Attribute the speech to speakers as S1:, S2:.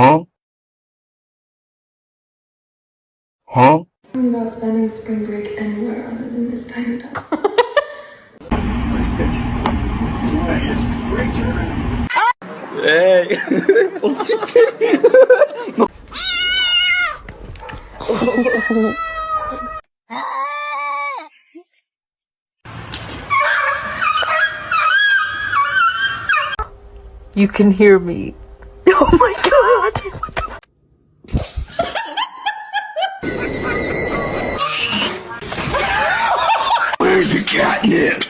S1: Huh? Huh?
S2: Tell me about spending spring break anywhere other than this tiny pet.
S1: Hey.
S3: You can hear me. Oh my god! What the
S1: Where's the catnip?